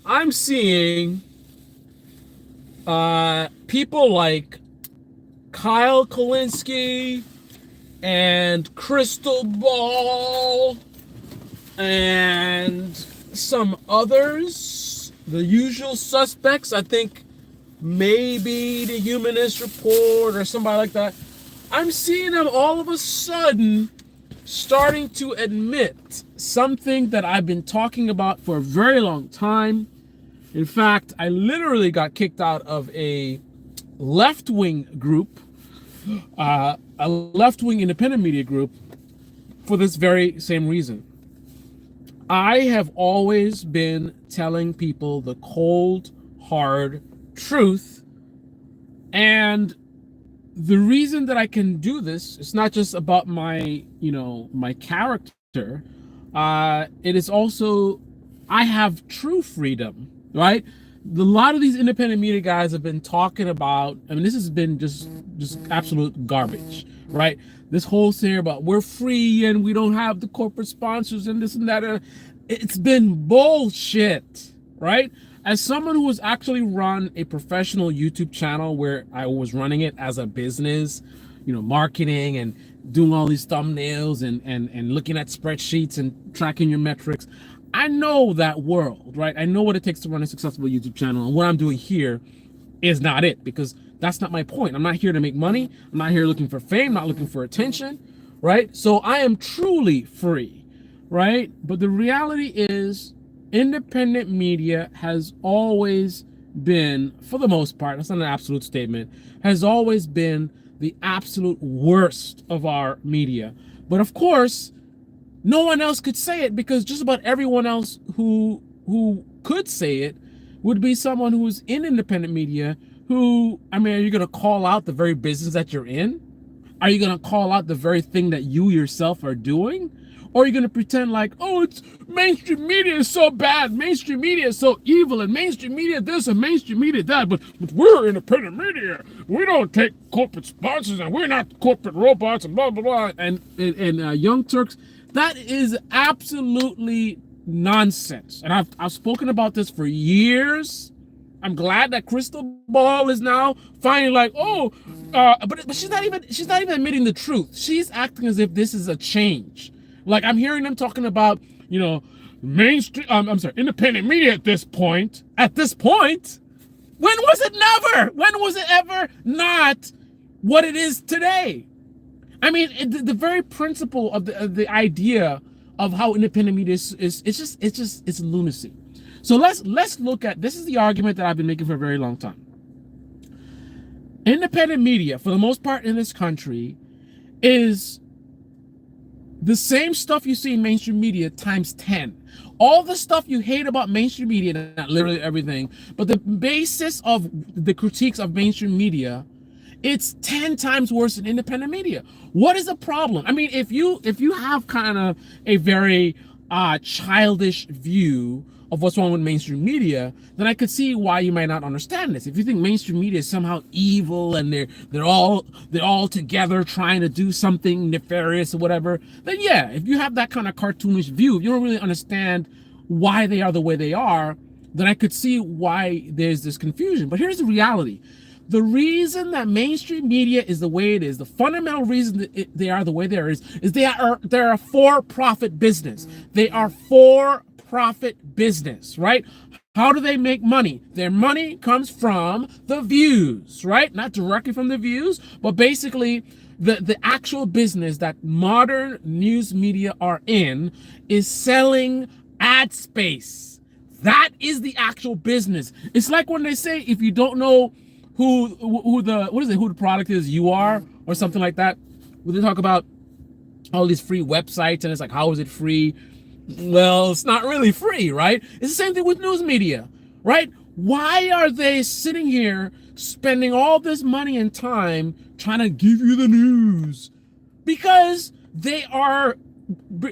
I'm seeing people like Kyle Kalinske and Crystal Ball and some others, the usual suspects. I think maybe the Humanist Report or somebody like that. I'm seeing them all of a sudden starting to admit something that I've been talking about for a very long time. In fact, I literally got kicked out of a left-wing group, a left-wing independent media group, for this very same reason. I have always been telling people the cold, hard truth, and the reason that I can do this is not just about my character. It is also I have true freedom, right? A lot of these independent media guys have been talking about. I mean, this has been just absolute garbage, right? This whole thing about we're free and we don't have the corporate sponsors and this and that. It's been bullshit, right? As someone who has actually run a professional YouTube channel where I was running it as a business, marketing and doing all these thumbnails and looking at spreadsheets and tracking your metrics, I know that world, right? I know what it takes to run a successful YouTube channel. And what I'm doing here is not it, because that's not my point. I'm not here to make money. I'm not here looking for fame, not looking for attention, right? So I am truly free, right? But the reality is independent media has always been, for the most part, that's not an absolute statement, has always been the absolute worst of our media. But of course, no one else could say it, because just about everyone else who could say it would be someone who's in independent media who, I mean, are you going to call out the very business that you're in? Are you going to call out the very thing that you yourself are doing? Or are you going to pretend like, oh, it's mainstream media is so bad, mainstream media is so evil, and mainstream media this and mainstream media that, but we're independent media. We don't take corporate sponsors and we're not corporate robots and blah, blah, blah. And Young Turks, that is absolutely nonsense. And I've spoken about this for years. I'm glad that Crystal Ball is now finally like, but she's not even admitting the truth. She's acting as if this is a change. Like, I'm hearing them talking about, mainstream, independent media at this point. At this point? When was it never? When was it ever not what it is today? I mean, the very principle of the idea of how independent media is it's lunacy. So let's look at, this is the argument that I've been making for a very long time. Independent media, for the most part in this country, is the same stuff you see in mainstream media times 10. All the stuff you hate about mainstream media, not literally everything, but the basis of the critiques of mainstream media, it's 10 times worse than independent media. What is the problem? I mean, if you have kind of a very childish view of what's wrong with mainstream media, then I could see why you might not understand this. If you think mainstream media is somehow evil and they're all together trying to do something nefarious or whatever, then yeah, if you have that kind of cartoonish view, if you don't really understand why they are the way they are, then I could see why there's this confusion. But here's the reality. The reason that mainstream media is the way it is, the fundamental reason that they are the way they are is they're a for-profit business. They are for-profit business, right? How do they make money? Their money comes from the views, right? Not directly from the views, but basically the actual business that modern news media are in is selling ad space. That is the actual business. It's like when they say, if you don't know who the product is, you are, or something like that, when they talk about all these free websites and it's like, how is it free? Well, it's not really free, right? It's the same thing with news media, right? Why are they sitting here spending all this money and time trying to give you the news? Because they are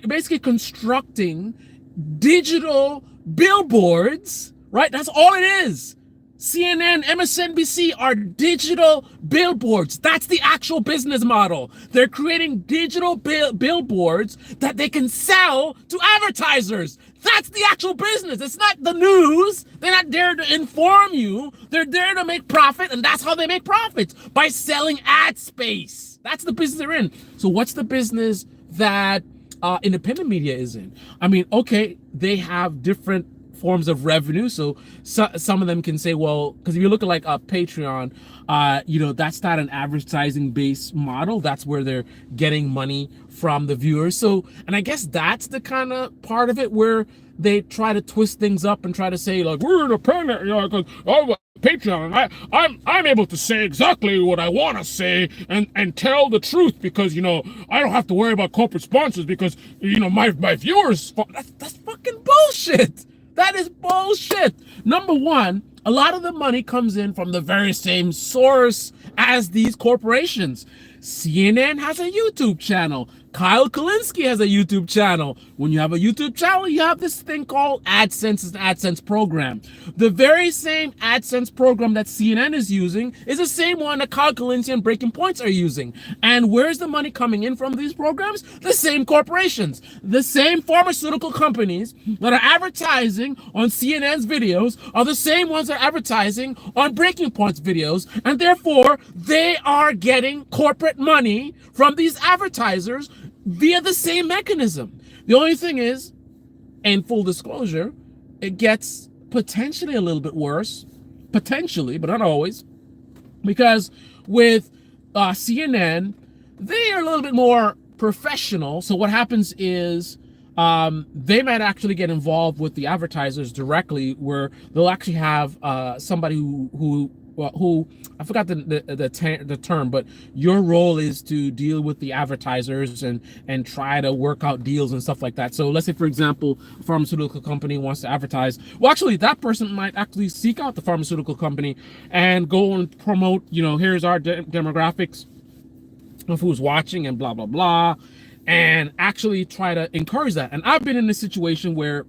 basically constructing digital billboards, right? That's all it is. CNN, MSNBC are digital billboards. That's the actual business model. They're creating digital billboards that they can sell to advertisers. That's the actual business. It's not the news. They're not there to inform you. They're there to make profit, and that's how they make profits, by selling ad space. That's the business they're in. So what's the business that independent media is in? I mean, okay, they have different forms of revenue. So some of them can say, well, because if you look at like a Patreon, that's not an advertising based model. That's where they're getting money from the viewers. So, and I guess that's the kind of part of it where they try to twist things up and try to say like, we're independent, because Patreon, I'm able to say exactly what I want to say and tell the truth, because I don't have to worry about corporate sponsors, because my viewers. That's fucking bullshit. That is bullshit. Number one, a lot of the money comes in from the very same source as these corporations. CNN has a YouTube channel. Kyle Kulinski has a YouTube channel. When you have a YouTube channel, you have this thing called AdSense, an AdSense program. The very same AdSense program that CNN is using is the same one that Kyle Kulinski and Breaking Points are using. And where's the money coming in from these programs? The same corporations, the same pharmaceutical companies that are advertising on CNN's videos are the same ones that are advertising on Breaking Points videos, and therefore they are getting corporate money from these advertisers via the same mechanism. The only thing is, in full disclosure, it gets potentially a little bit worse, potentially, but not always, because with CNN, they are a little bit more professional. So what happens is they might actually get involved with the advertisers directly, where they'll actually have somebody who I forgot the term, but your role is to deal with the advertisers and try to work out deals and stuff like that. So let's say, for example, a pharmaceutical company wants to advertise. Well, actually, that person might actually seek out the pharmaceutical company and go and promote, here's our demographics of who's watching and blah, blah, blah, and actually try to encourage that. And I've been in a situation where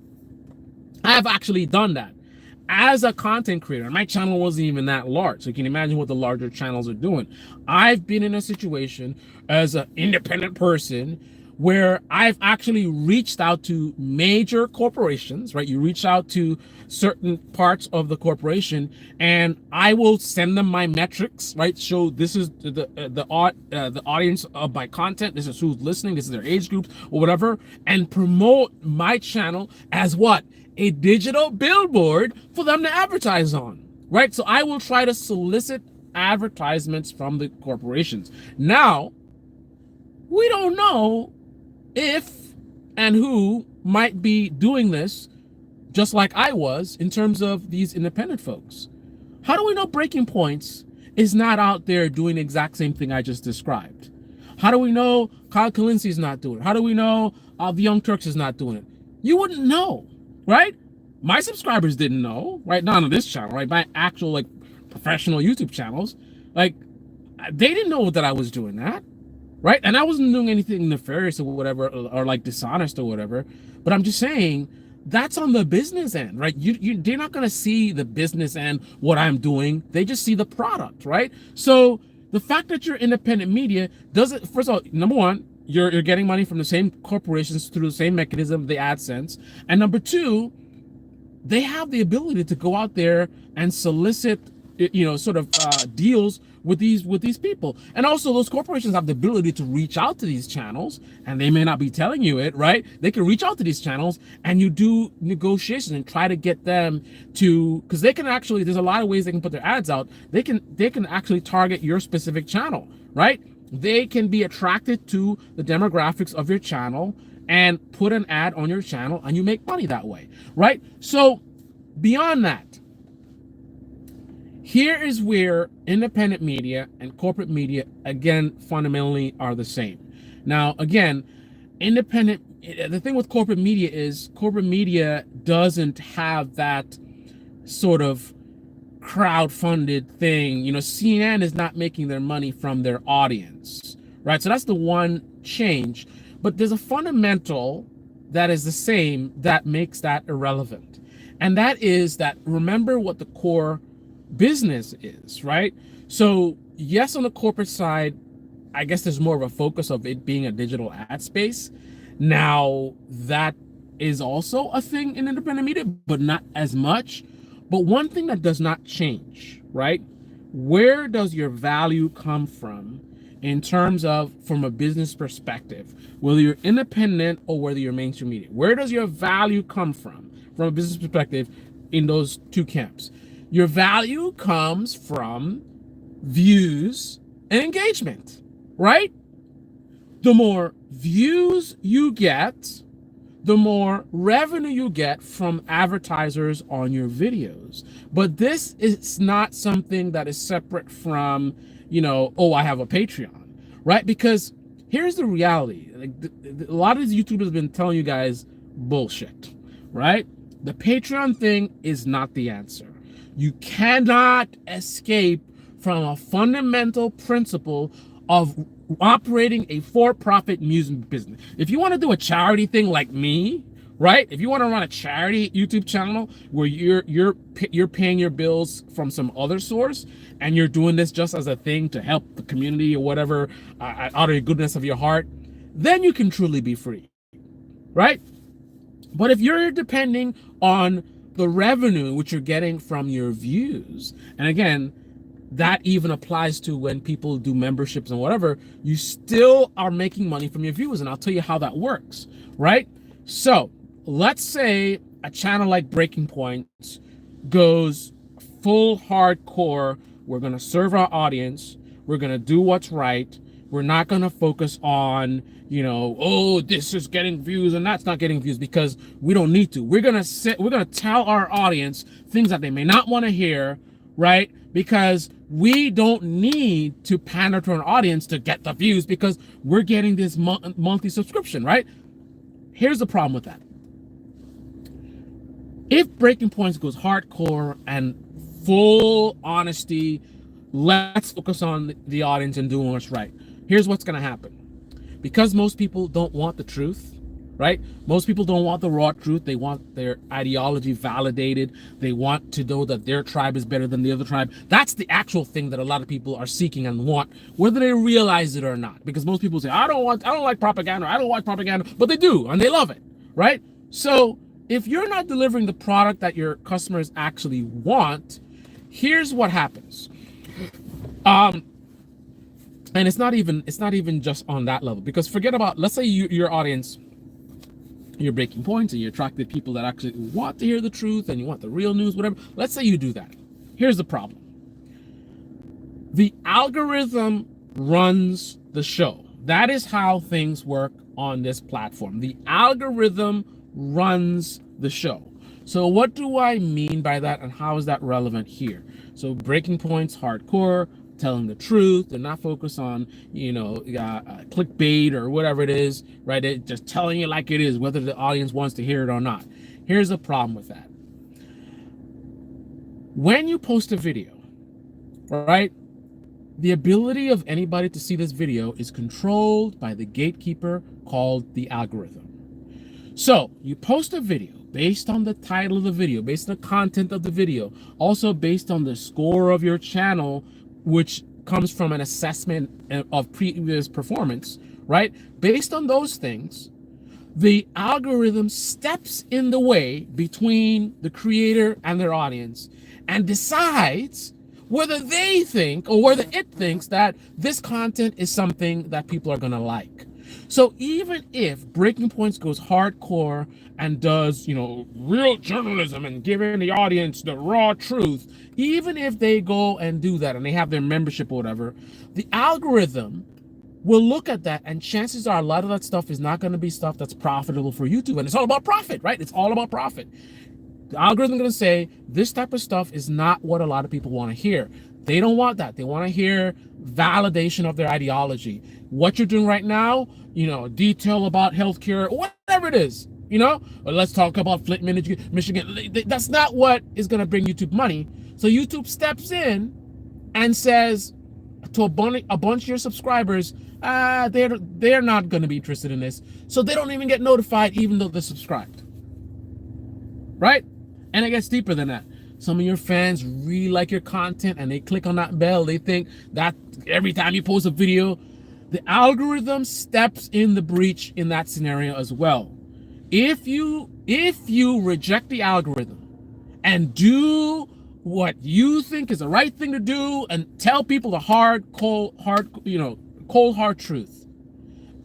I've actually done that. As a content creator, my channel wasn't even that large, so you can imagine what the larger channels are doing. I've been in a situation as an independent person where I've actually reached out to major corporations, right? You reach out to certain parts of the corporation, and I will send them my metrics, right? Show this is the audience of my content, this is who's listening, this is their age groups or whatever, and promote my channel as what? A digital billboard for them to advertise on, right? So I will try to solicit advertisements from the corporations. Now, we don't know if and who might be doing this just like I was in terms of these independent folks. How do we know Breaking Points is not out there doing the exact same thing I just described? How do we know Kyle Kulinski is not doing it? How do we know the Young Turks is not doing it? You wouldn't know. Right? My subscribers didn't know, right? Not on this channel, right? My actual professional YouTube channels, they didn't know that I was doing that, right? And I wasn't doing anything nefarious or whatever, or dishonest or whatever. But I'm just saying that's on the business end, right? They're not gonna see the business end, what I'm doing. They just see the product, right? So the fact that you're independent media doesn't, first of all, number one, you're getting money from the same corporations through the same mechanism, the AdSense. And number two, they have the ability to go out there and solicit, deals with these people. And also those corporations have the ability to reach out to these channels, and they may not be telling you it, right? They can reach out to these channels and you do negotiations and try to get them to, because they can actually, there's a lot of ways they can put their ads out. They can actually target your specific channel, right? They can be attracted to the demographics of your channel and put an ad on your channel, and you make money that way, right? So beyond that, here is where independent media and corporate media, again, fundamentally are the same. Now, again, the thing with corporate media is corporate media doesn't have that sort of crowd-funded thing. CNN is not making their money from their audience, right? So that's the one change. But there's a fundamental that is the same that makes that irrelevant. And that is that, remember what the core business is, right? So yes, on the corporate side, I guess there's more of a focus of it being a digital ad space. Now, that is also a thing in independent media, but not as much. But one thing that does not change, right? Where does your value come from in terms of from a business perspective, whether you're independent or whether you're mainstream media? Where does your value come from a business perspective in those two camps? Your value comes from views and engagement, right? The more views you get, the more revenue you get from advertisers on your videos. But this is not something that is separate from, oh, I have a Patreon, right? Because here's the reality. Like, a lot of these YouTubers have been telling you guys bullshit, right? The Patreon thing is not the answer. You cannot escape from a fundamental principle of operating a for-profit music business. If you want to do a charity thing like me, right? If you want to run a charity YouTube channel where you're paying your bills from some other source and you're doing this just as a thing to help the community or whatever, out of the goodness of your heart, then you can truly be free, right? But if you're depending on the revenue which you're getting from your views, and again, that even applies to when people do memberships and whatever, you still are making money from your viewers. And I'll tell you how that works, right? So let's say a channel like Breaking Points goes full hardcore. We're going to serve our audience. We're going to do what's right. We're not going to focus on, oh, this is getting views and that's not getting views, because we don't need to. We're going to tell our audience things that they may not want to hear, right? Because we don't need to pander to an audience to get the views, because we're getting this monthly subscription, right? Here's the problem with that. If Breaking Points goes hardcore and full honesty, let's focus on the audience and doing what's right, here's what's going to happen. Because most people don't want the truth, right? Most people don't want the raw truth. They want their ideology validated. They want to know that their tribe is better than the other tribe. That's the actual thing that a lot of people are seeking and want, whether they realize it or not. Because most people say, I don't like propaganda, I don't watch propaganda, but they do, and they love it, right? So if you're not delivering the product that your customers actually want, here's what happens. And it's not even just on that level, because forget about, let's say your audience, you're Breaking Points and you attracted people that actually want to hear the truth and you want the real news, whatever. Let's say you do that. Here's the problem. The algorithm runs the show. That is how things work on this platform. The algorithm runs the show. So what do I mean by that, and how is that relevant here? So Breaking Points, hardcore, telling the truth. They're not focused on, clickbait or whatever it is, right? They're just telling you like it is, whether the audience wants to hear it or not. Here's the problem with that. When you post a video, right, the ability of anybody to see this video is controlled by the gatekeeper called the algorithm. So you post a video based on the title of the video, based on the content of the video, also based on the score of your channel, which comes from an assessment of previous performance, right? Based on those things, the algorithm steps in the way between the creator and their audience and decides whether they think or whether it thinks that this content is something that people are gonna like. So even if Breaking Points goes hardcore and does, real journalism and giving the audience the raw truth, even if they go and do that and they have their membership or whatever, the algorithm will look at that, and chances are a lot of that stuff is not going to be stuff that's profitable for YouTube. And it's all about profit, right? It's all about profit. The algorithm is going to say this type of stuff is not what a lot of people want to hear. They don't want that. They want to hear validation of their ideology. What you're doing right now, detail about healthcare, whatever it is, or let's talk about Flint, Michigan. That's not what is going to bring YouTube money. So YouTube steps in and says to a bunch of your subscribers, they're not going to be interested in this. So they don't even get notified, even though they're subscribed. Right? And it gets deeper than that. Some of your fans really like your content and they click on that bell. They think that every time you post a video, the algorithm steps in the breach in that scenario as well. If you reject the algorithm and do what you think is the right thing to do and tell people the cold hard truth,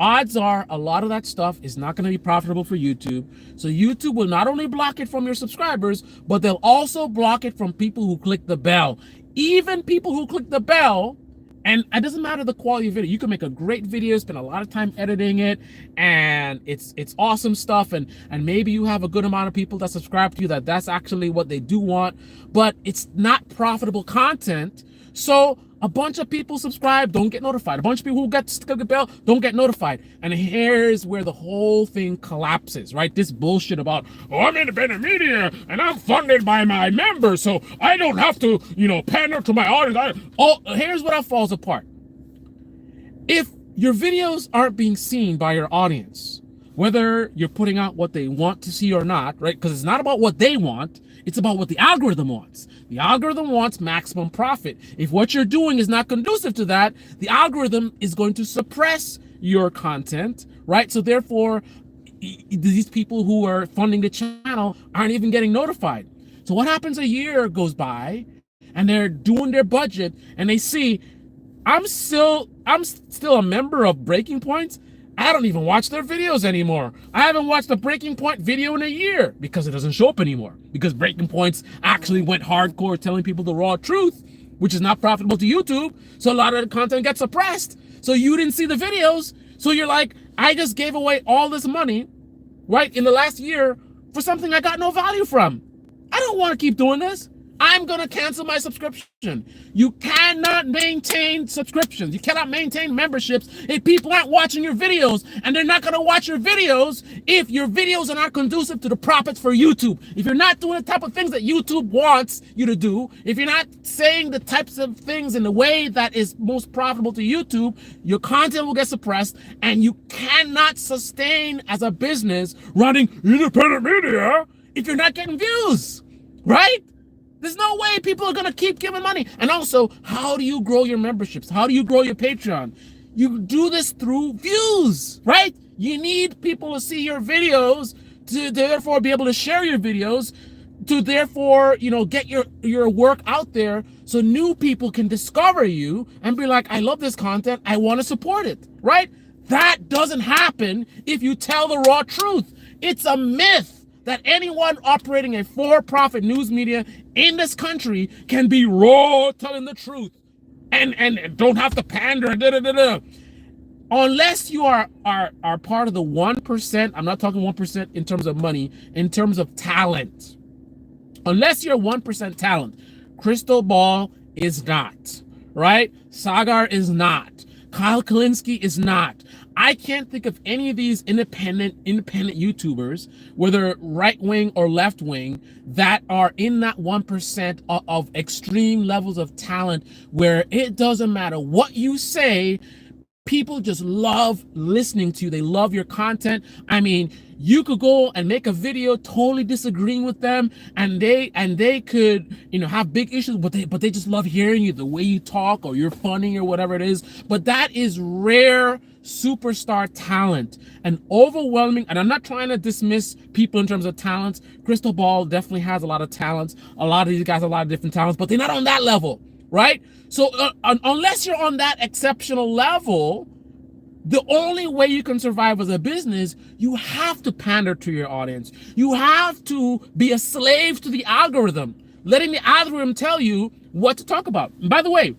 odds are a lot of that stuff is not going to be profitable for YouTube. So YouTube will not only block it from your subscribers, but they'll also block it from people who click the bell. Even people who click the bell, and it doesn't matter the quality of video. You can make a great video, spend a lot of time editing it, and it's awesome stuff. And maybe you have a good amount of people that subscribe to you that's actually what they do want, but it's not profitable content. So a bunch of people subscribe, don't get notified. A bunch of people who get to the bell don't get notified. And here's where the whole thing collapses, right? This bullshit about, oh, I'm independent media and I'm funded by my members, so I don't have to, pander to my audience. Here's what falls apart. If your videos aren't being seen by your audience, whether you're putting out what they want to see or not, right? Because it's not about what they want, it's about what the algorithm wants. The algorithm wants maximum profit. If what you're doing is not conducive to that, the algorithm is going to suppress your content, right? So therefore, these people who are funding the channel aren't even getting notified. So what happens, a year goes by and they're doing their budget and they see, I'm still a member of Breaking Point. I don't even watch their videos anymore. I haven't watched a Breaking Point video in a year because it doesn't show up anymore. Because Breaking Points actually went hardcore telling people the raw truth, which is not profitable to YouTube. So a lot of the content gets suppressed. So you didn't see the videos. So you're like, I just gave away all this money, right, in the last year for something I got no value from. I don't want to keep doing this. I'm going to cancel my subscription. You cannot maintain subscriptions. You cannot maintain memberships if people aren't watching your videos, and they're not going to watch your videos if your videos are not conducive to the profits for YouTube. If you're not doing the type of things that YouTube wants you to do, if you're not saying the types of things in the way that is most profitable to YouTube, your content will get suppressed, and you cannot sustain as a business running independent media if you're not getting views, right? There's no way people are going to keep giving money. And also, how do you grow your memberships? How do you grow your Patreon? You do this through views, right? You need people to see your videos to therefore be able to share your videos, to therefore, get your work out there so new people can discover you and be like, I love this content. I want to support it, right? That doesn't happen if you tell the raw truth. It's a myth that anyone operating a for-profit news media in this country can be raw telling the truth and don't have to pander. Unless you are part of the 1%, I'm not talking 1% in terms of money, in terms of talent. Unless you're 1% talent, Crystal Ball is not, right? Sagar is not. Kyle Kalinske is not. I can't think of any of these independent YouTubers, whether right-wing or left-wing, that are in that 1% of extreme levels of talent where it doesn't matter what you say, people just love listening to you. They love your content. I mean, you could go and make a video totally disagreeing with them, and they could, have big issues, but they just love hearing you, the way you talk, or you're funny, or whatever it is. But that is rare superstar talent, and overwhelming. And I'm not trying to dismiss people in terms of talents. Crystal Ball definitely has a lot of talents. A lot of these guys have a lot of different talents, but they're not on that level, right? So unless you're on that exceptional level, the only way you can survive as a business, you have to pander to your audience. You have to be a slave to the algorithm, letting the algorithm tell you what to talk about. And by the way,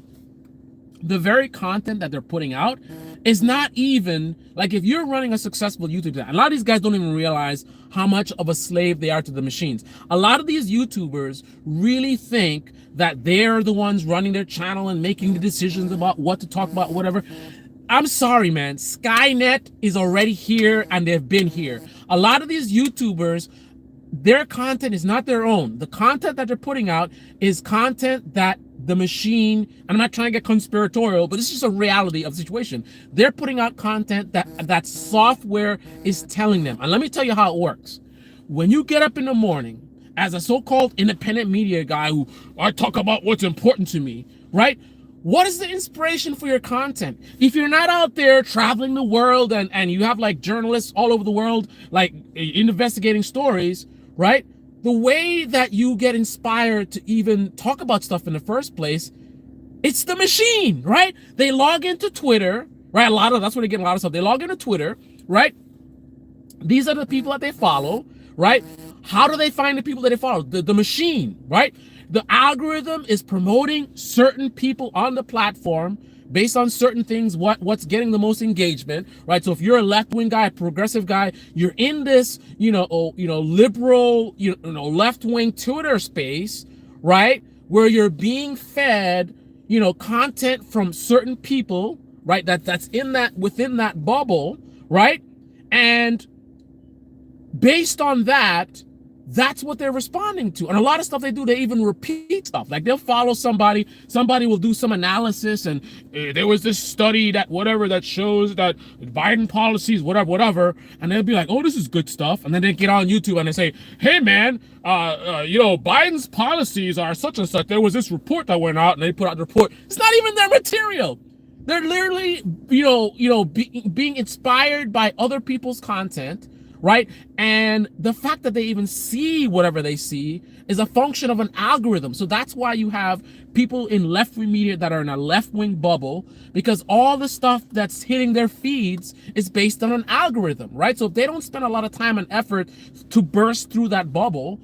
the very content that they're putting out is not even, like, if you're running a successful YouTube channel, a lot of these guys don't even realize how much of a slave they are to the machines. A lot of these YouTubers really think that they're the ones running their channel and making the decisions about what to talk about, whatever. I'm sorry, man. Skynet is already here, and they've been here. A lot of these YouTubers, their content is not their own. The content that they're putting out is content that the machine, and I'm not trying to get conspiratorial, but it's just a reality of the situation. They're putting out content that software is telling them. And let me tell you how it works. When you get up in the morning as a so-called independent media guy who I talk about what's important to me, right? What is the inspiration for your content? If you're not out there traveling the world and you have like journalists all over the world, like investigating stories, right? The way that you get inspired to even talk about stuff in the first place, it's the machine, right? They log into Twitter, right? That's where they get a lot of stuff. They log into Twitter, right? These are the people that they follow, right? How do they find the people that they follow? The machine, right? The algorithm is promoting certain people on the platform based on certain things, what's getting the most engagement, right? So if you're a left-wing guy, a progressive guy, you're in this, liberal, left-wing Twitter space, right? Where you're being fed, content from certain people, right? That's within that bubble, right? And based on that, that's what they're responding to. And a lot of stuff they do, they even repeat stuff. Like they'll follow somebody will do some analysis, and there was this study that shows that Biden policies, whatever, and they'll be like, oh, this is good stuff. And then they get on YouTube and they say, hey man, Biden's policies are such and such. There was this report that went out, and they put out the report. It's not even their material. They're literally, being inspired by other people's content, right? And the fact that they even see whatever they see is a function of an algorithm. So that's why you have people in left-wing media that are in a left-wing bubble, because all the stuff that's hitting their feeds is based on an algorithm, right? So if they don't spend a lot of time and effort to burst through that bubble,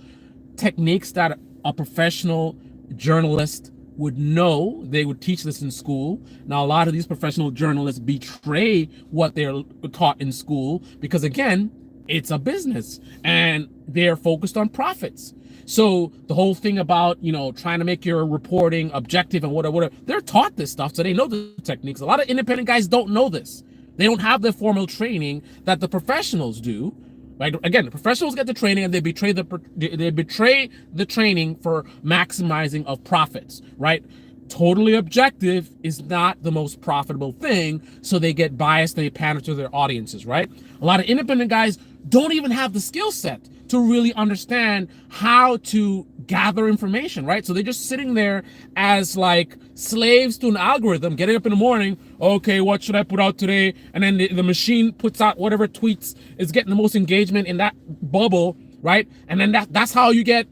techniques that a professional journalist would know, they would teach this in school. Now, a lot of these professional journalists betray what they're taught in school because, again, it's a business and they're focused on profits. So the whole thing about, trying to make your reporting objective and whatever, they're taught this stuff, so they know the techniques. A lot of independent guys don't know this. They don't have the formal training that the professionals do. Right? Again, the professionals get the training and they betray the training for maximizing of profits, right? Totally objective is not the most profitable thing, so they get biased and they pander to their audiences, right? A lot of independent guys don't even have the skill set to really understand how to gather information, right? So they're just sitting there as like slaves to an algorithm, getting up in the morning, okay, what should I put out today? And then the machine puts out whatever tweets is getting the most engagement in that bubble, right? And then that's how you get,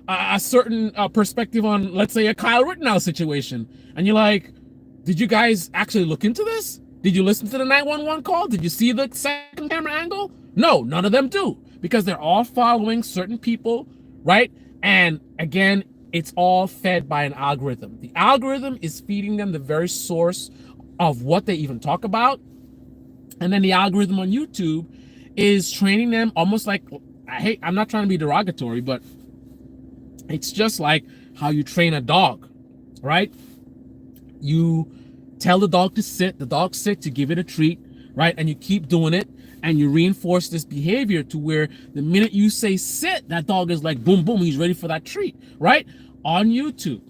a certain perspective on, let's say, a Kyle Rittenhouse situation. And you're like, did you guys actually look into this? Did you listen to the 911 call? Did you see the second camera angle? No, none of them do, because they're all following certain people, right? And again, it's all fed by an algorithm. The algorithm is feeding them the very source of what they even talk about. And then the algorithm on YouTube is training them almost like, I'm not trying to be derogatory, but it's just like how you train a dog, right? You tell the dog to sit, the dog sits, you give it a treat, right? And you keep doing it, and you reinforce this behavior to where the minute you say sit, that dog is like, boom, boom, he's ready for that treat, right? On YouTube,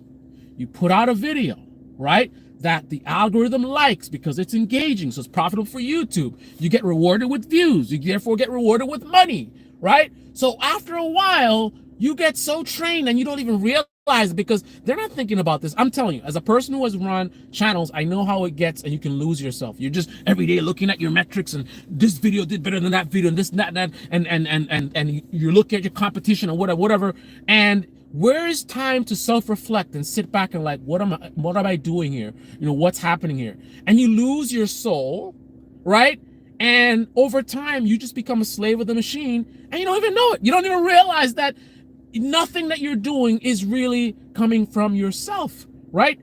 you put out a video, right, that the algorithm likes because it's engaging, so it's profitable for YouTube. You get rewarded with views. You therefore get rewarded with money, right? So after a while, you get so trained and you don't even realize it because they're not thinking about this. I'm telling you, as a person who has run channels, I know how it gets, and you can lose yourself. You're just every day looking at your metrics, and this video did better than that video, and this, and that, and you look at your competition or whatever. And where is time to self-reflect and sit back and like, what am I doing here? What's happening here? And you lose your soul, right? And over time, you just become a slave of the machine, and you don't even know it. You don't even realize that nothing that you're doing is really coming from yourself, right?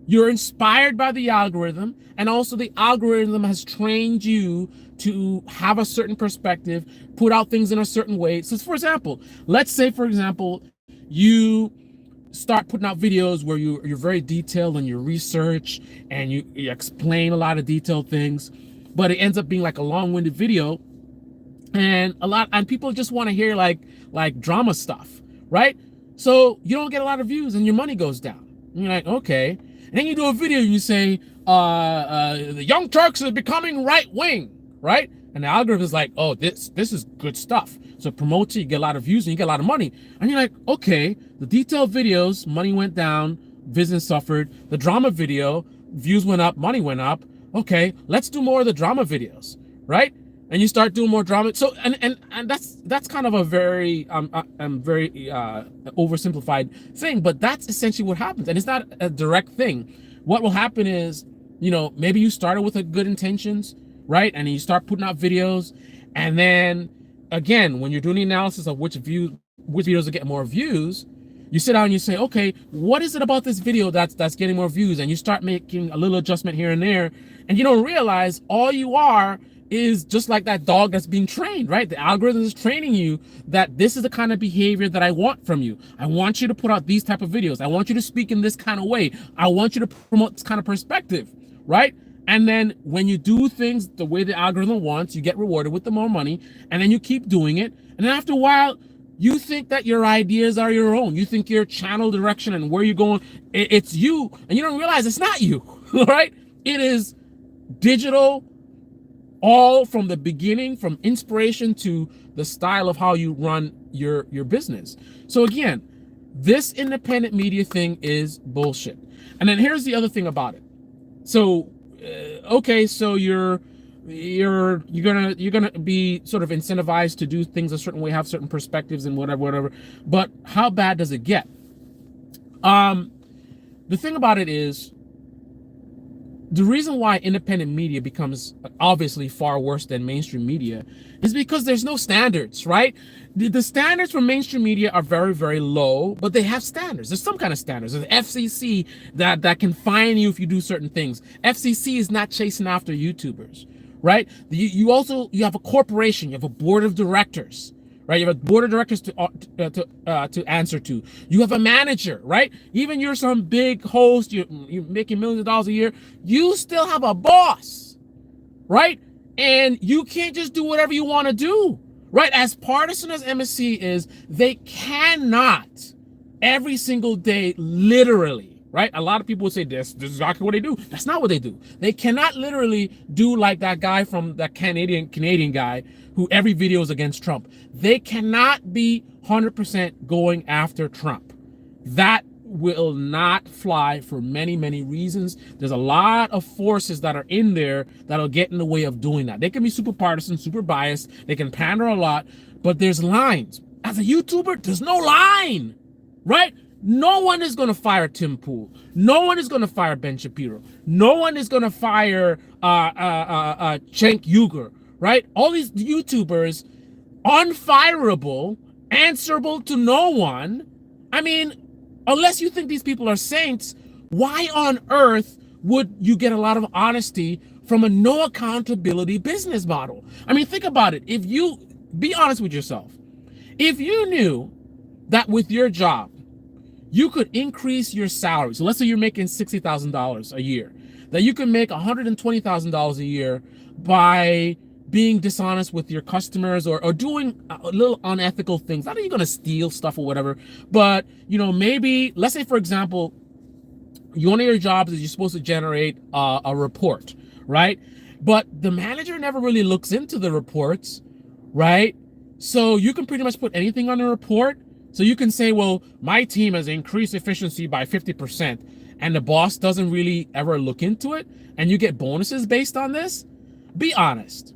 You're inspired by the algorithm, and also the algorithm has trained you to have a certain perspective, put out things in a certain way. So for example, let's say, for example, you start putting out videos where you're very detailed in your research and you explain a lot of detailed things, but it ends up being like a long-winded video, and people just want to hear like drama stuff, right? So you don't get a lot of views and your money goes down. And you're like, okay. And then you do a video and you say, the Young Turks are becoming right-wing, right? And the algorithm is like, oh, this is good stuff. So it promotes it, you get a lot of views and you get a lot of money. And you're like, okay, the detailed videos, money went down, business suffered. The drama video, views went up, money went up. Okay, let's do more of the drama videos, right? And you start doing more drama. So and that's kind of a very very oversimplified thing, but that's essentially what happens. And it's not a direct thing. What will happen is, maybe you started with a good intentions, right? And you start putting out videos, and then again, when you're doing the analysis of which videos are getting more views, you sit down and you say, okay, what is it about this video that's getting more views? And you start making a little adjustment here and there, and you don't realize all you are is just like that dog that's being trained, right? The algorithm is training you that this is the kind of behavior that I want from you. I want you to put out these type of videos. I want you to speak in this kind of way. I want you to promote this kind of perspective, right? And then when you do things the way the algorithm wants, you get rewarded with the more money, and then you keep doing it. And then after a while, you think that your ideas are your own. You think your channel direction and where you're going, it's you. And you don't realize it's not you, right? It is digital, all from the beginning, from inspiration to the style of how you run your business. So again, this independent media thing is bullshit. And then here's the other thing about it. So, okay, so you're gonna be sort of incentivized to do things a certain way, have certain perspectives and whatever. But how bad does it get? The thing about it is, the reason why independent media becomes obviously far worse than mainstream media is because there's no standards, right? The standards for mainstream media are very, very low, but they have standards. There's some kind of standards. There's FCC that can fine you if you do certain things. FCC is not chasing after YouTubers, right? You have a corporation, you have a board of directors, right? You have a board of directors to answer to. You have a manager, right? Even you're some big host, you're making millions of dollars a year, you still have a boss, right? And you can't just do whatever you want to do, right? As partisan as MSC is, they cannot every single day, literally, right? A lot of people would say this is exactly what they do. That's not what they do. They cannot literally do like that guy from that Canadian guy who every video is against Trump. They cannot be 100% going after Trump. That will not fly for many, many reasons. There's a lot of forces that are in there that'll get in the way of doing that. They can be super partisan, super biased. They can pander a lot, but there's lines. As a YouTuber, there's no line, right? No one is going to fire Tim Pool. No one is going to fire Ben Shapiro. No one is going to fire Cenk Uygur, right? All these YouTubers, unfireable, answerable to no one. I mean, unless you think these people are saints, why on earth would you get a lot of honesty from a no accountability business model? I mean, think about it. If you, be honest with yourself. If you knew that with your job, you could increase your salary. So let's say you're making $60,000 a year, that you can make $120,000 a year by being dishonest with your customers or doing a little unethical things. Not that you're going to steal stuff or whatever, but maybe, let's say for example, one of your jobs is you're supposed to generate a report, right? But the manager never really looks into the reports, right? So you can pretty much put anything on the report. So you can say, well, my team has increased efficiency by 50%, and the boss doesn't really ever look into it, and you get bonuses based on this. Be honest.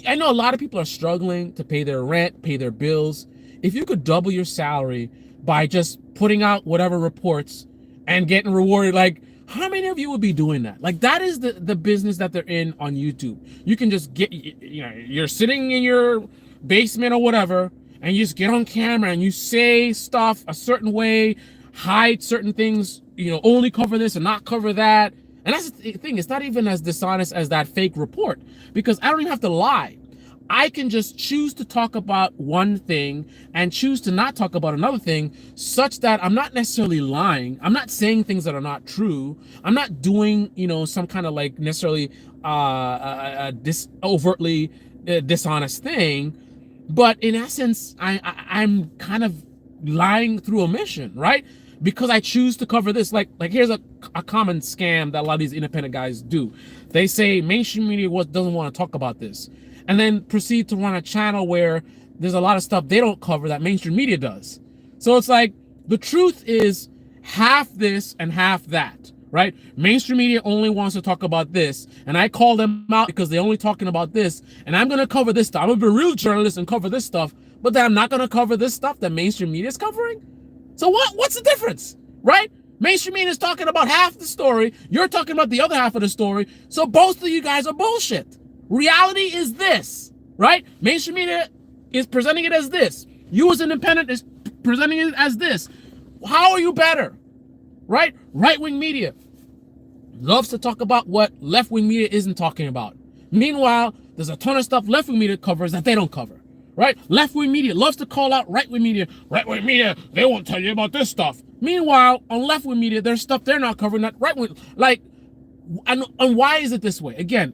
I know a lot of people are struggling to pay their rent, pay their bills. If you could double your salary by just putting out whatever reports and getting rewarded, like, how many of you would be doing that? Like, that is the business that they're in on YouTube. You can just get, you're sitting in your basement or whatever, and you just get on camera and you say stuff a certain way, hide certain things, only cover this and not cover that. And that's the thing, it's not even as dishonest as that fake report, because I don't even have to lie. I can just choose to talk about one thing and choose to not talk about another thing, such that I'm not necessarily lying. I'm not saying things that are not true. I'm not doing, some kind of like necessarily overtly dishonest thing. But in essence, I'm kind of lying through omission, right? Because I choose to cover this. Like here's a common scam that a lot of these independent guys do. They say mainstream media doesn't want to talk about this, and then proceed to run a channel where there's a lot of stuff they don't cover that mainstream media does. So it's like, the truth is, half this and half that, right? Mainstream media only wants to talk about this, and I call them out because they're only talking about this, and I'm going to cover this stuff. I'm going to be a real journalist and cover this stuff, but then I'm not going to cover this stuff that mainstream media is covering. So what's the difference, right? Mainstream media is talking about half the story. You're talking about the other half of the story. So both of you guys are bullshit. Reality is this, right? Mainstream media is presenting it as this. You as independent is presenting it as this. How are you better, right? Right-wing media loves to talk about what left-wing media isn't talking about. Meanwhile, there's a ton of stuff left-wing media covers that they don't cover, right? Left-wing media loves to call out right-wing media. Right-wing media, they won't tell you about this stuff. Meanwhile, on left-wing media, there's stuff they're not covering that right-wing. Like, and why is it this way? Again,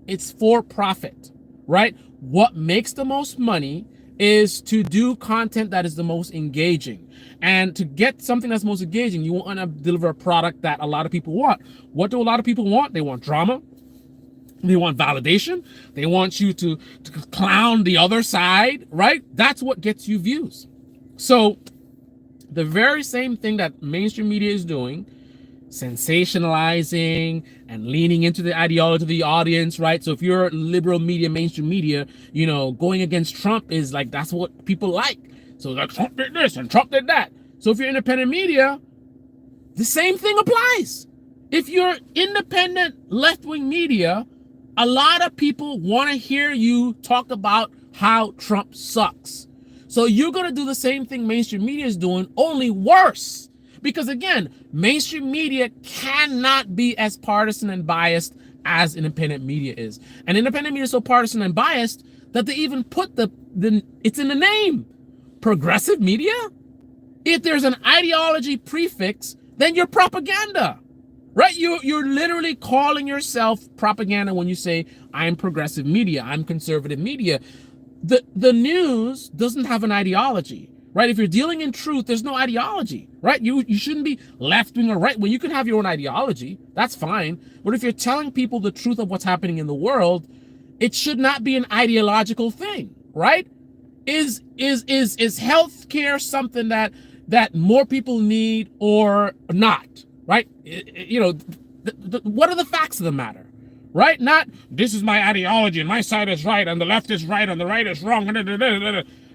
it's for profit, right? What makes the most money is to do content that is the most engaging. And to get something that's most engaging, you want to deliver a product that a lot of people want. What do a lot of people want? They want drama. They want validation. They want you to clown the other side, right? That's what gets you views. So the very same thing that mainstream media is doing, sensationalizing and leaning into the ideology of the audience, right? So if you're liberal media, mainstream media, you know, going against Trump is like, that's what people like. So that Trump did this and Trump did that. So if you're independent media, the same thing applies. If you're independent left-wing media, a lot of people want to hear you talk about how Trump sucks. So you're going to do the same thing mainstream media is doing, only worse. Because again, mainstream media cannot be as partisan and biased as independent media is. And independent media is so partisan and biased that they even put it's in the name. Progressive media? If there's an ideology prefix, then you're propaganda. Right? You're literally calling yourself propaganda when you say, I'm progressive media, I'm conservative media. The news doesn't have an ideology. Right? If you're dealing in truth, there's no ideology, right? You shouldn't be left wing or right wing. You can have your own ideology. That's fine. But if you're telling people the truth of what's happening in the world, it should not be an ideological thing, right? Is healthcare something that more people need or not, right? You know, what are the facts of the matter, right? Not, this is my ideology and my side is right and the left is right and the right is wrong.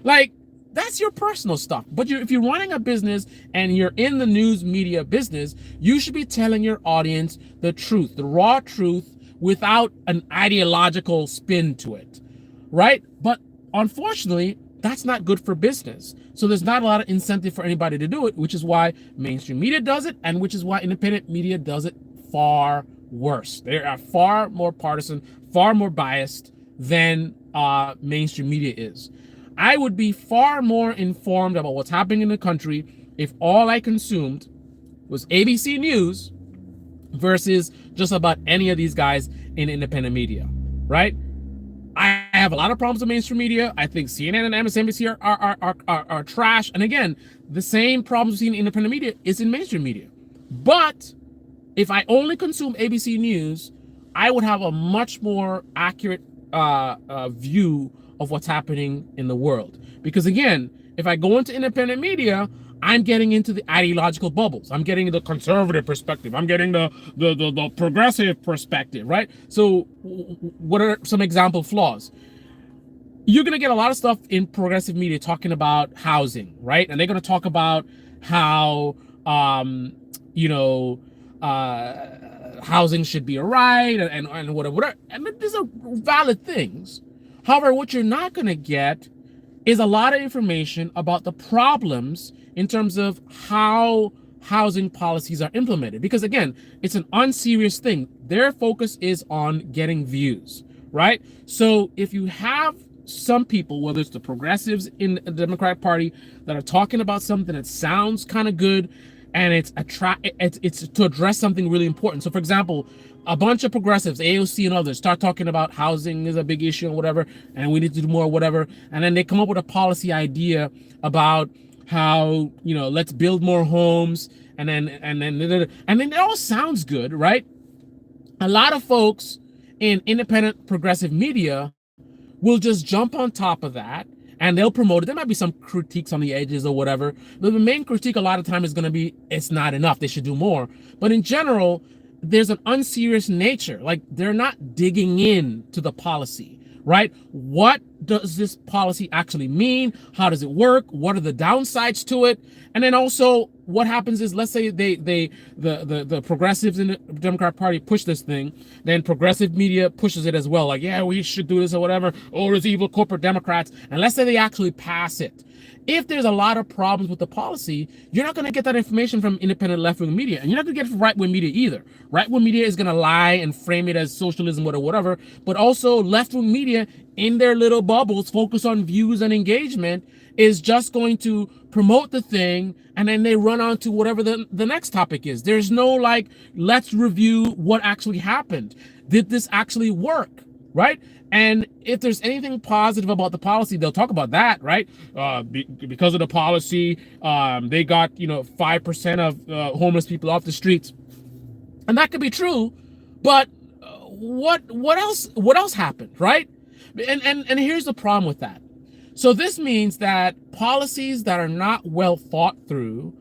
Like, that's your personal stuff. But if you're running a business and you're in the news media business, you should be telling your audience the truth, the raw truth, without an ideological spin to it, right? But unfortunately, that's not good for business. So there's not a lot of incentive for anybody to do it, which is why mainstream media does it, and which is why independent media does it far worse. They are far more partisan, far more biased than mainstream media is. I would be far more informed about what's happening in the country if all I consumed was ABC News versus just about any of these guys in independent media, right? I have a lot of problems with mainstream media. I think CNN and MSNBC are trash. And again, the same problems we see in independent media is in mainstream media. But if I only consume ABC News, I would have a much more accurate view of what's happening in the world. Because again, if I go into independent media, I'm getting into the ideological bubbles. I'm getting the conservative perspective. I'm getting the progressive perspective, right? So what are some example flaws? You're going to get a lot of stuff in progressive media talking about housing, right? And they're going to talk about how, housing should be a right and whatever. And these are valid things. However, what you're not going to get is a lot of information about the problems in terms of how housing policies are implemented. Because again, it's an unserious thing. Their focus is on getting views, right? So if you have some people, whether it's the progressives in the Democratic Party, that are talking about something that sounds kind of good, and it's to address something really important. So for example, a bunch of progressives, AOC and others, start talking about housing is a big issue and whatever, and we need to do more, whatever. And then they come up with a policy idea about how, let's build more homes, and then it all sounds good, right? A lot of folks in independent progressive media will just jump on top of that and they'll promote it. There might be some critiques on the edges or whatever, but the main critique a lot of time is going to be it's not enough. They should do more. But in general, there's an unserious nature. Like they're not digging in to the policy, right? What does this policy actually mean? How does it work? What are the downsides to it? And then also what happens is, let's say the progressives in the Democrat Party push this thing, then progressive media pushes it as well. Like, yeah, we should do this or whatever. Or it's evil corporate Democrats. And let's say they actually pass it. If there's a lot of problems with the policy, you're not going to get that information from independent left-wing media. And you're not going to get it from right-wing media either. Right-wing media is going to lie and frame it as socialism or whatever. But also left-wing media in their little bubbles focus on views and engagement is just going to promote the thing, and then they run on to whatever the next topic is. There's no like, let's review what actually happened. Did this actually work, right? And if there's anything positive about the policy, they'll talk about that, right? Because of the policy, they got 5% of homeless people off the streets, and that could be true. But what else happened, right? And here's the problem with that. So this means that policies that are not well thought through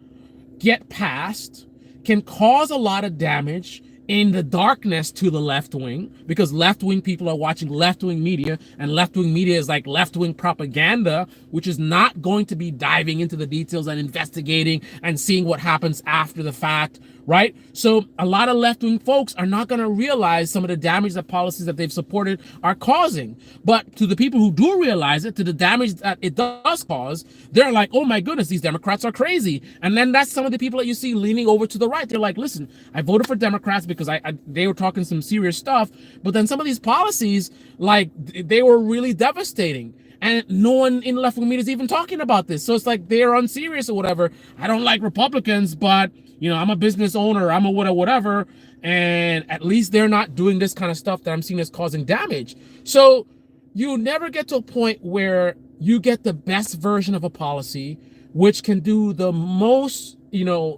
get passed, can cause a lot of damage in the darkness to the left wing, because left wing people are watching left wing media, and left wing media is like left wing propaganda, which is not going to be diving into the details and investigating and seeing what happens after the fact, right? So a lot of left wing folks are not going to realize some of the damage that policies that they've supported are causing. But to the people who do realize it, to the damage that it does cause, they're like, oh my goodness, these Democrats are crazy. And then that's some of the people that you see leaning over to the right. They're like, listen, I voted for Democrats because they were talking some serious stuff, but then some of these policies, like, they were really devastating. And no one in left-wing media is even talking about this. So it's like they're unserious or whatever. I don't like Republicans, but, I'm a business owner. I'm a whatever. And at least they're not doing this kind of stuff that I'm seeing as causing damage. So you never get to a point where you get the best version of a policy, which can do the most,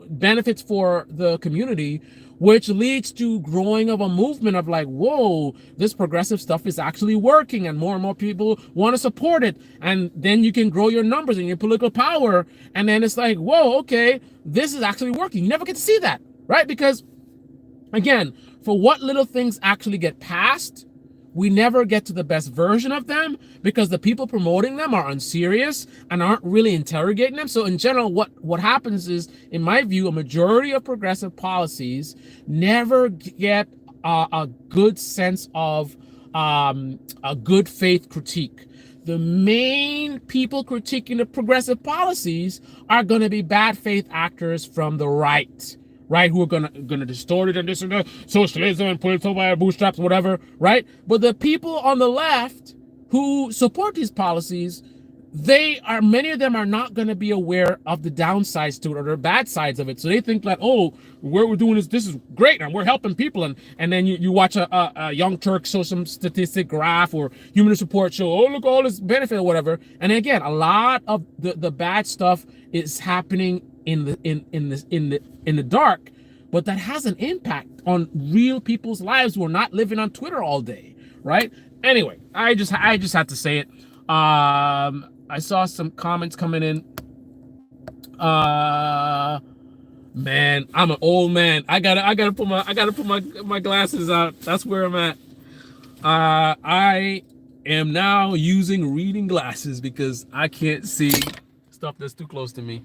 benefits for the community, which leads to growing of a movement of like, whoa, this progressive stuff is actually working, and more people want to support it. And then you can grow your numbers and your political power. And then it's like, whoa, okay, this is actually working. You never get to see that, right? Because again, for what little things actually get passed, we never get to the best version of them because the people promoting them are unserious and aren't really interrogating them. So in general, what happens is, in my view, a majority of progressive policies never get a good sense of a good faith critique. The main people critiquing the progressive policies are going to be bad faith actors from the right. Right, who are gonna distort it and this and that, socialism and pull it by our bootstraps, whatever, right? But the people on the left who support these policies, many of them are not gonna be aware of the downsides to it or the bad sides of it. So they think like, oh, what we're doing this is great and we're helping people, and then you watch a Young Turk show some statistic graph or Humanist Report show, oh look, all this benefit or whatever. And again, a lot of the bad stuff is happening in the dark, but that has an impact on real people's lives who are not living on Twitter all day, right? Anyway, I just had to say it. I saw some comments coming in. Man, I'm an old man. I gotta put my glasses out. That's where I'm at. I am now using reading glasses because I can't see stuff that's too close to me.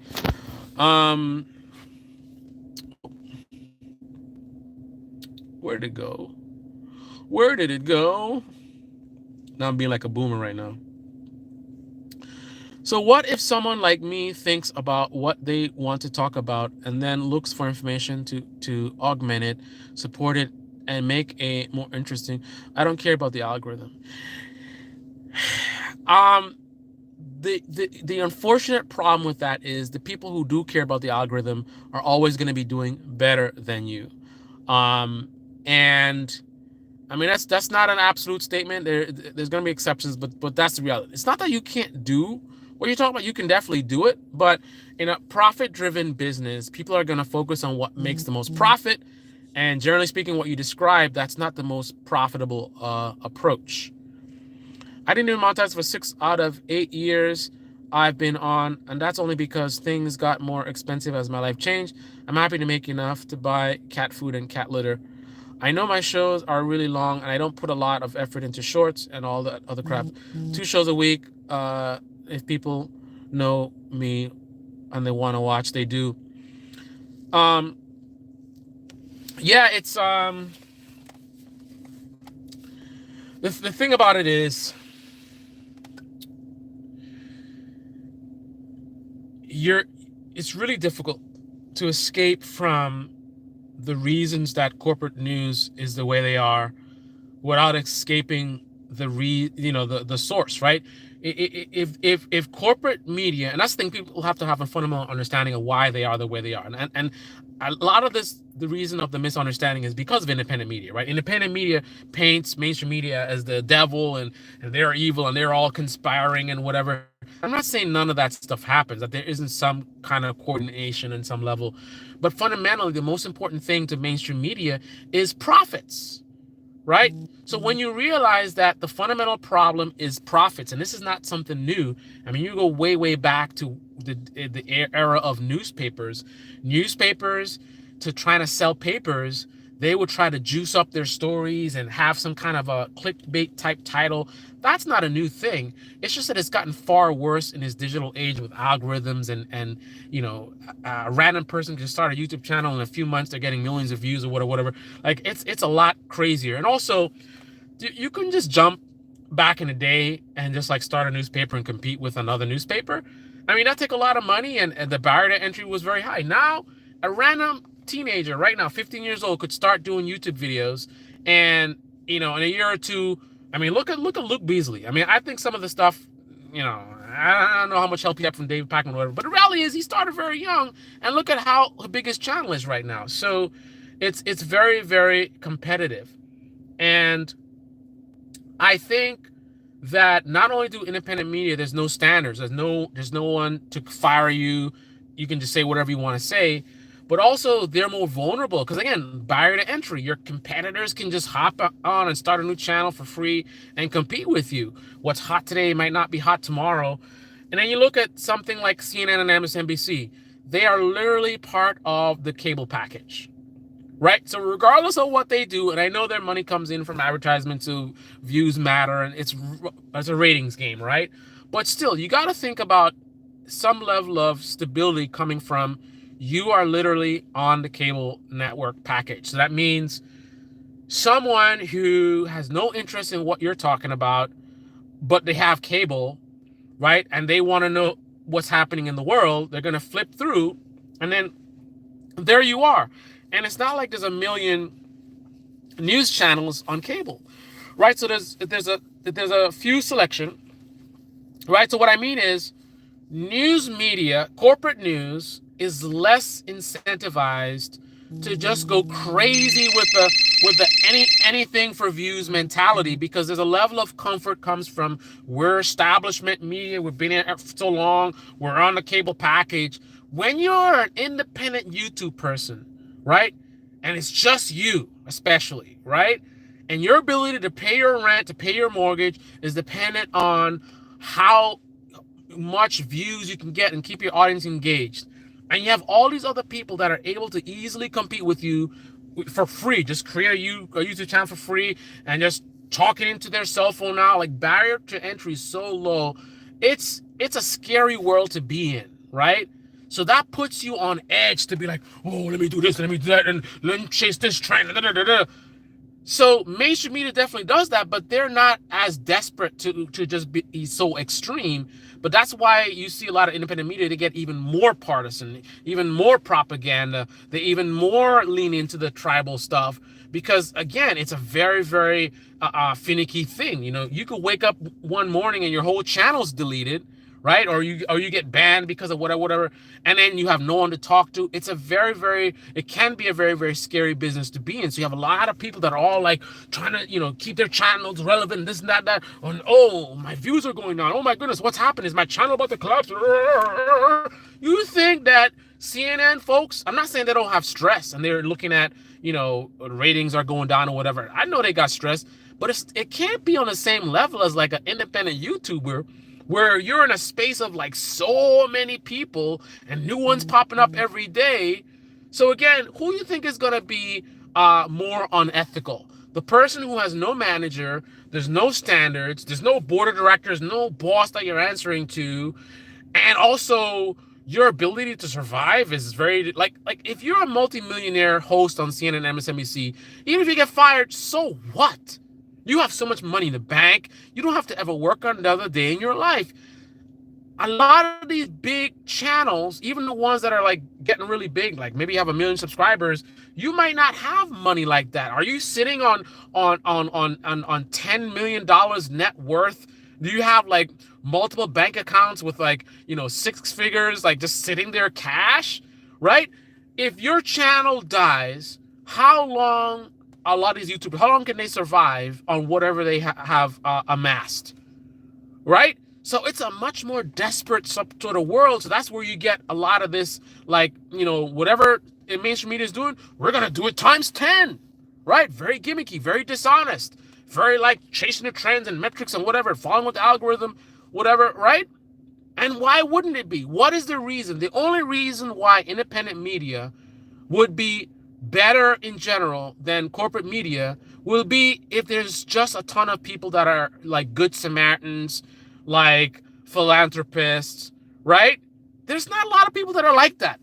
Where'd it go? Where did it go? Now I'm being like a boomer right now. So what if someone like me thinks about what they want to talk about and then looks for information to augment it, support it, and make a more interesting? I don't care about the algorithm. The unfortunate problem with that is the people who do care about the algorithm are always going to be doing better than you. And I mean, that's not an absolute statement. There's going to be exceptions, but that's the reality. It's not that you can't do what you're talking about. You can definitely do it, but in a profit-driven business, people are going to focus on what makes the most profit. And generally speaking, what you described, that's not the most profitable approach. I didn't even monetize for 6 out of 8 years I've been on, and that's only because things got more expensive as my life changed. I'm happy to make enough to buy cat food and cat litter. I know my shows are really long, and I don't put a lot of effort into shorts and all that other crap. 2 shows a week. If people know me and they want to watch, they do. Yeah, it's the thing about it is, it's really difficult to escape from the reasons that corporate news is the way they are without escaping the source, right? If corporate media, and that's the thing, people have to have a fundamental understanding of why they are the way they are, and a lot of this, the reason of the misunderstanding is because of independent media, right? Independent media paints mainstream media as the devil, and they're evil and they're all conspiring and whatever. I'm not saying none of that stuff happens, that there isn't some kind of coordination in some level, but fundamentally the most important thing to mainstream media is profits, right? So when you realize that the fundamental problem is profits, and this is not something new. I mean, you go way back to the era of newspapers to trying to sell papers. They would try to juice up their stories and have some kind of a clickbait type title. That's not a new thing. It's just that it's gotten far worse in this digital age with algorithms and a random person can start a YouTube channel in a few months, they're getting millions of views or whatever. Like it's a lot crazier. And also, you can just jump back in the day and just like start a newspaper and compete with another newspaper. I mean, that took a lot of money, and the barrier to entry was very high. Now, a random teenager right now, 15 years old, could start doing YouTube videos, and in a year or two, I mean, look at Luke Beasley. I mean, I think some of the stuff, I don't know how much help he had from David Pakman or whatever, but the reality is he started very young, and look at how big his channel is right now. So it's very, very competitive. And I think that not only do independent media, there's no standards, there's no one to fire you. You can just say whatever you want to say, but also they're more vulnerable because, again, barrier to entry. Your competitors can just hop on and start a new channel for free and compete with you. What's hot today might not be hot tomorrow. And then you look at something like CNN and MSNBC. They are literally part of the cable package, right? So regardless of what they do, and I know their money comes in from advertisements, so views matter, and it's a ratings game, right? But still, you got to think about some level of stability coming from, you are literally on the cable network package. So that means someone who has no interest in what you're talking about, but they have cable, right? And they want to know what's happening in the world. They're going to flip through, and then there you are. And it's not like there's a million news channels on cable, right? So there's a few selection, right? So what I mean is, news media, corporate news, is less incentivized to just go crazy with the anything for views mentality, because there's a level of comfort comes from, we're establishment media, we've been in it for so long, we're on the cable package. When you're an independent YouTube person, right, and it's just you, especially, right, and your ability to pay your rent, to pay your mortgage is dependent on how much views you can get and keep your audience engaged, and you have all these other people that are able to easily compete with you for free, just create a YouTube channel for free and just talking into their cell phone now, like barrier to entry is so low. It's a scary world to be in, right? So that puts you on edge to be like, oh, let me do this, let me do that, and let me chase this trend. Da, da, da, da. So mainstream media definitely does that, but they're not as desperate to just be so extreme. But that's why you see a lot of independent media, they get even more partisan, even more propaganda. They even more lean into the tribal stuff because, again, it's a very, very finicky thing. You could wake up one morning and your whole channel's deleted, right? Or you get banned because of whatever, and then you have no one to talk to. It can be a very, very scary business to be in. So you have a lot of people that are all like trying to, keep their channels relevant, this and that. And, oh, my views are going down. Oh my goodness, what's happened? Is my channel about to collapse? You think that CNN folks, I'm not saying they don't have stress and they're looking at, ratings are going down or whatever. I know they got stress, but it can't be on the same level as like an independent YouTuber where you're in a space of like so many people and new ones popping up every day. So again, who you think is going to be more unethical? The person who has no manager, there's no standards, there's no board of directors, no boss that you're answering to, and also your ability to survive is very like if you're a multimillionaire host on CNN, MSNBC, even if you get fired, so what? You have so much money in the bank, you don't have to ever work another day in your life. A lot of these big channels, even the ones that are like getting really big, like maybe you have 1 million subscribers, you might not have money like that. Are you sitting on $10 million net worth? Do you have like multiple bank accounts with like, 6 figures, like just sitting there cash, right? If your channel dies, how long, a lot of these YouTubers, how long can they survive on whatever they have amassed, right? So it's a much more desperate sort of world. So that's where you get a lot of this, like, whatever mainstream media is doing, we're going to do it times 10, right? Very gimmicky, very dishonest, very like chasing the trends and metrics and whatever, following with the algorithm, whatever, right? And why wouldn't it be? What is the reason? The only reason why independent media would be better in general than corporate media will be if there's just a ton of people that are like good Samaritans, like philanthropists, right? There's not a lot of people that are like that,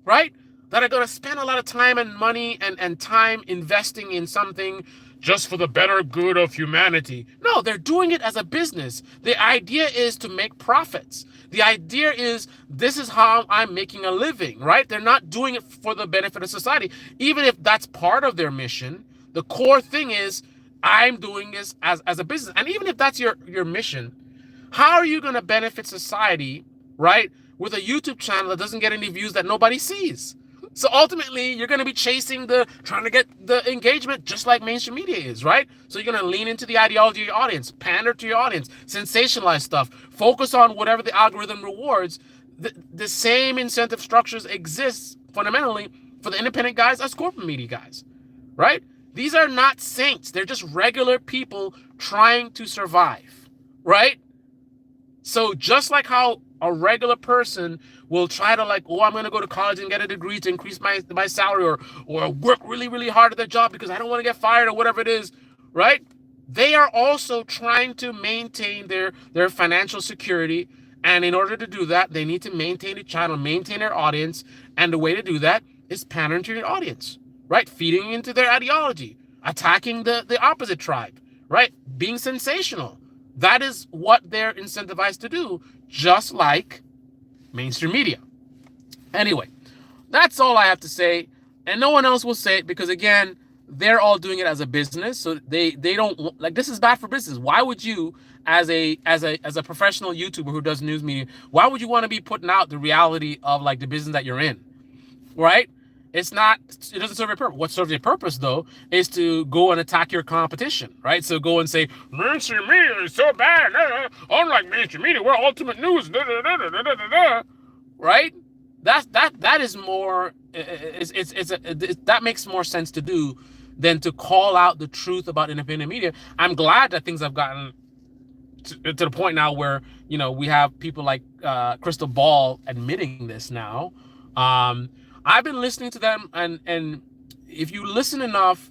right? That are going to spend a lot of time and money and time investing in something just for the better good of humanity. No, they're doing it as a business. The idea is to make profits. The idea is this is how I'm making a living, right? They're not doing it for the benefit of society. Even if that's part of their mission, the core thing is I'm doing this as a business. And even if that's your mission, how are you going to benefit society, right, with a YouTube channel that doesn't get any views that nobody sees? So ultimately, you're going to be trying to get the engagement just like mainstream media is, right? So you're going to lean into the ideology of your audience, pander to your audience, sensationalize stuff, focus on whatever the algorithm rewards. The same incentive structures exist fundamentally for the independent guys as corporate media guys, right? These are not saints. They're just regular people trying to survive, right? So just like how a regular person will try to like, I'm going to go to college and get a degree to increase my salary or work really, really hard at their job because I don't want to get fired or whatever it is, right? They are also trying to maintain their financial security. And in order to do that, they need to maintain the channel, maintain their audience. And the way to do that is pandering to your audience, right? Feeding into their ideology, attacking the opposite tribe, right? Being sensational. That is what they're incentivized to do, just like mainstream media. Anyway, that's all I have to say. And no one else will say it because, again, they're all doing it as a business. So they don't, like, this is bad for business. Why would you, as a professional YouTuber who does news media, why would you want to be putting out the reality of, like, the business that you're in, right? It doesn't serve a purpose. What serves a purpose, though, is to go and attack your competition, right? So go and say, mainstream media is so bad. Unlike mainstream media, we're ultimate news. Right? That is more, that makes more sense to do than to call out the truth about independent media. I'm glad that things have gotten to the point now where, we have people like Crystal Ball admitting this now. I've been listening to them, and if you listen enough,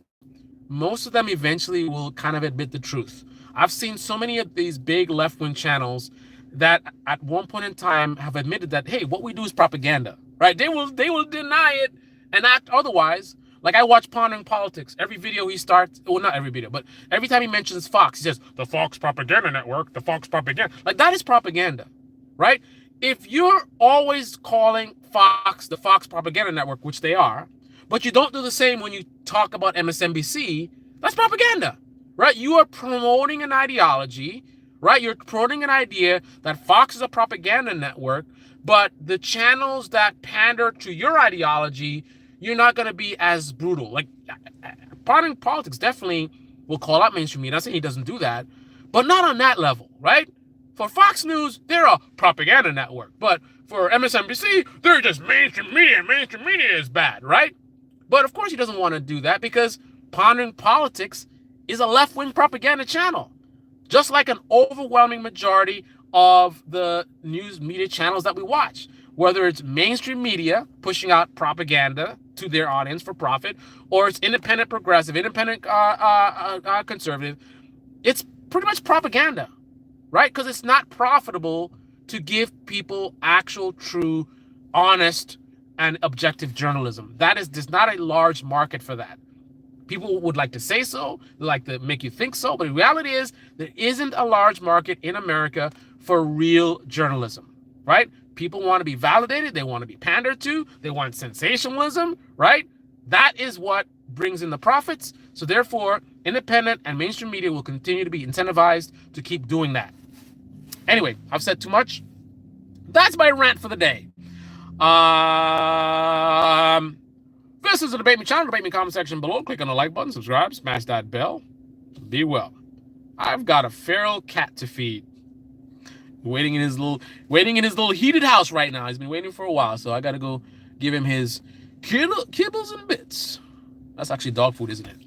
most of them eventually will kind of admit the truth. I've seen so many of these big left-wing channels that at one point in time have admitted that, hey, what we do is propaganda, right? They will deny it and act otherwise. Like I watch Pondering Politics. Every video he starts, well, not every video, but every time he mentions Fox, he says, the Fox Propaganda Network, the Fox Propaganda. Like that is propaganda, right? If you're always calling Fox the Fox Propaganda Network, which they are, but you don't do the same when you talk about MSNBC, that's propaganda, right? You are promoting an ideology, right? You're promoting an idea that Fox is a propaganda network, but the channels that pander to your ideology, you're not going to be as brutal. Like, Pondering Politics definitely will call out mainstream media. I'm not saying he doesn't do that, but not on that level, right? For Fox News, they're a propaganda network. But for MSNBC, they're just mainstream media. Mainstream media is bad, right? But of course he doesn't want to do that because Pondering Politics is a left-wing propaganda channel, just like an overwhelming majority of the news media channels that we watch, whether it's mainstream media pushing out propaganda to their audience for profit, or it's independent progressive, independent conservative. It's pretty much propaganda, right? Because it's not profitable to give people actual, true, honest, and objective journalism. There's not a large market for that. People would like to say so, they like to make you think so, but the reality is there isn't a large market in America for real journalism, right? People want to be validated, they want to be pandered to, they want sensationalism, right? That is what brings in the profits. So therefore, independent and mainstream media will continue to be incentivized to keep doing that. Anyway, I've said too much. That's my rant for the day. This is the Debate Me channel. Debate Me comment section below. Click on the like button, subscribe, smash that bell. Be well. I've got a feral cat to feed. Waiting in his little heated house right now. He's been waiting for a while, so I gotta go give him his kibbles and bits. That's actually dog food, isn't it?